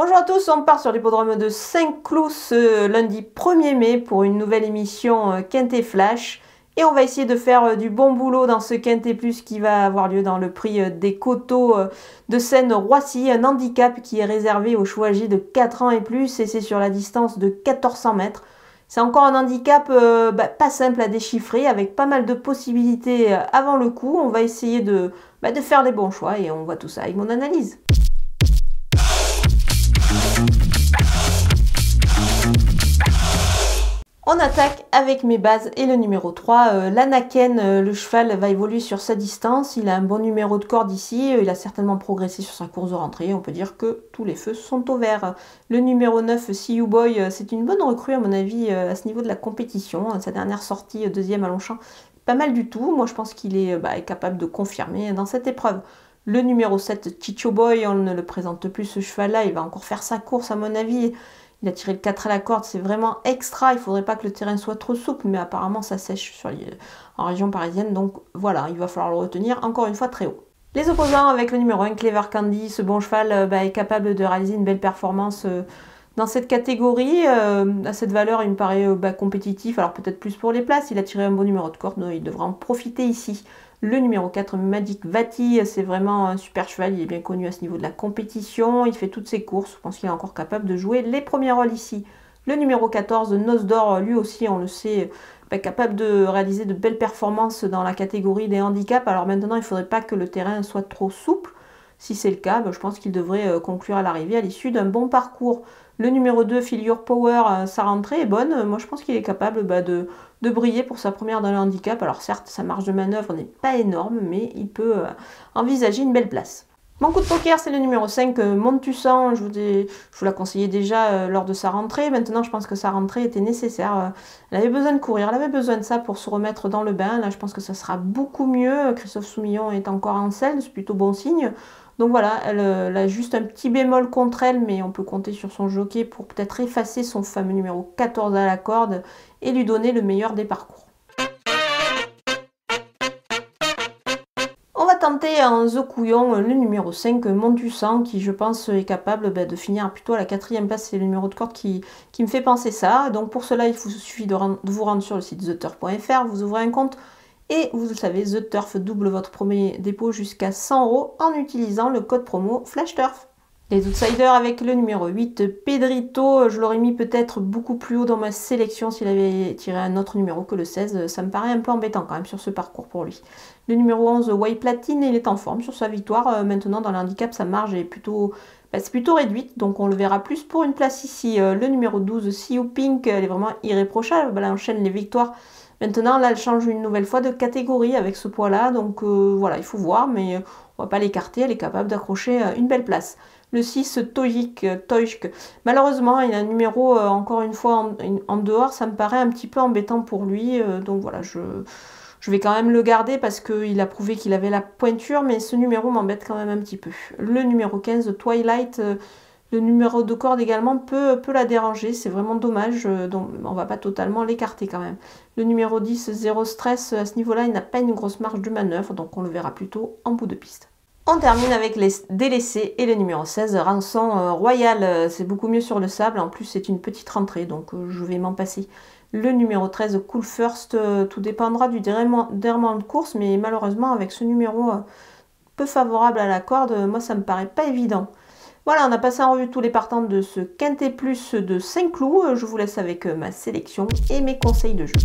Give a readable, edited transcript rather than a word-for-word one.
Bonjour à tous, on part sur l'hippodrome de Saint-Cloud ce lundi 1er mai pour une nouvelle émission Quintet Flash. Et on va essayer de faire du bon boulot dans ce Quintet Plus qui va avoir lieu dans le prix des Coteaux de Seine-Roissy. Un handicap qui est réservé aux chevaux âgés de 4 ans et plus et c'est sur la distance de 1400 mètres. C'est encore un handicap pas simple à déchiffrer avec pas mal de possibilités avant le coup. On va essayer de faire les bons choix et on voit tout ça avec mon analyse. On attaque avec mes bases et le numéro 3, l'Anaken, le cheval va évoluer sur sa distance, il a un bon numéro de corde ici, il a certainement progressé sur sa course de rentrée, on peut dire que tous les feux sont au vert. Le numéro 9, See You Boy, c'est une bonne recrue à mon avis à ce niveau de la compétition, sa dernière sortie deuxième à Longchamp, pas mal du tout, moi je pense qu'il est capable de confirmer dans cette épreuve. Le numéro 7, Chicho Boy, on ne le présente plus ce cheval-là, il va encore faire sa course à mon avis. Il a tiré le 4 à la corde, c'est vraiment extra, il ne faudrait pas que le terrain soit trop souple, mais apparemment ça sèche en région parisienne, donc voilà, il va falloir le retenir encore une fois très haut. Les opposants avec le numéro 1, Clever Candy, ce bon cheval est capable de réaliser une belle performance dans cette catégorie. À cette valeur, il me paraît compétitif, alors peut-être plus pour les places, il a tiré un bon numéro de corde, il devra en profiter ici. Le numéro 4, Magic Vati, c'est vraiment un super cheval, il est bien connu à ce niveau de la compétition, il fait toutes ses courses, je pense qu'il est encore capable de jouer les premiers rôles ici. Le numéro 14, Noce d'Or, lui aussi on le sait, capable de réaliser de belles performances dans la catégorie des handicaps, alors maintenant il ne faudrait pas que le terrain soit trop souple, si c'est le cas, je pense qu'il devrait conclure à l'arrivée à l'issue d'un bon parcours. Le numéro 2, Feel Your Power, sa rentrée est bonne. Moi, je pense qu'il est capable de briller pour sa première dans le handicap. Alors certes, sa marge de manœuvre n'est pas énorme, mais il peut envisager une belle place. Mon coup de poker, c'est le numéro 5, Montussan. Je vous l'ai conseillé déjà lors de sa rentrée. Maintenant, je pense que sa rentrée était nécessaire. Elle avait besoin de courir, elle avait besoin de ça pour se remettre dans le bain. Là, je pense que ça sera beaucoup mieux. Christophe Soumillon est encore en selle, c'est plutôt bon signe. Donc voilà, elle a juste un petit bémol contre elle, mais on peut compter sur son jockey pour peut-être effacer son fameux numéro 14 à la corde et lui donner le meilleur des parcours. On va tenter en The Couillon le numéro 5, Montussan, qui je pense est capable de finir plutôt à la 4e place. C'est le numéro de corde qui me fait penser ça. Donc pour cela, il vous suffit de vous rendre sur le site theturf.fr, vous ouvrez un compte. Et vous le savez, The Turf double votre premier dépôt jusqu'à 100 € en utilisant le code promo FlashTurf. Les outsiders avec le numéro 8, Pedrito, je l'aurais mis peut-être beaucoup plus haut dans ma sélection s'il avait tiré un autre numéro que le 16. Ça me paraît un peu embêtant quand même sur ce parcours pour lui. Le numéro 11, White Platine, il est en forme sur sa victoire. Maintenant dans le handicap, sa marge est plutôt réduite, donc on le verra plus pour une place ici. Le numéro 12, See You Pink, elle est vraiment irréprochable, elle enchaîne les victoires. Maintenant, là, elle change une nouvelle fois de catégorie avec ce poids-là. Donc voilà, il faut voir, mais on ne va pas l'écarter. Elle est capable d'accrocher une belle place. Le 6, Tojk. Malheureusement, il a un numéro, encore une fois, en dehors. Ça me paraît un petit peu embêtant pour lui. Donc voilà, je vais quand même le garder parce qu'il a prouvé qu'il avait la pointure. Mais ce numéro m'embête quand même un petit peu. Le numéro 15, Twilight. Le numéro de corde également peut la déranger, c'est vraiment dommage, donc on va pas totalement l'écarter quand même. Le numéro 10, Zéro Stress, à ce niveau-là, il n'a pas une grosse marge de manœuvre, donc on le verra plutôt en bout de piste. On termine avec les délaissés et le numéro 16, Rançon Royal, c'est beaucoup mieux sur le sable, en plus c'est une petite rentrée, donc je vais m'en passer. Le numéro 13, Cool First, tout dépendra du déroulement de course, mais malheureusement avec ce numéro peu favorable à la corde, moi ça me paraît pas évident. Voilà, on a passé en revue tous les partants de ce Quintet Plus de Saint-Cloud. Je vous laisse avec ma sélection et mes conseils de jeu.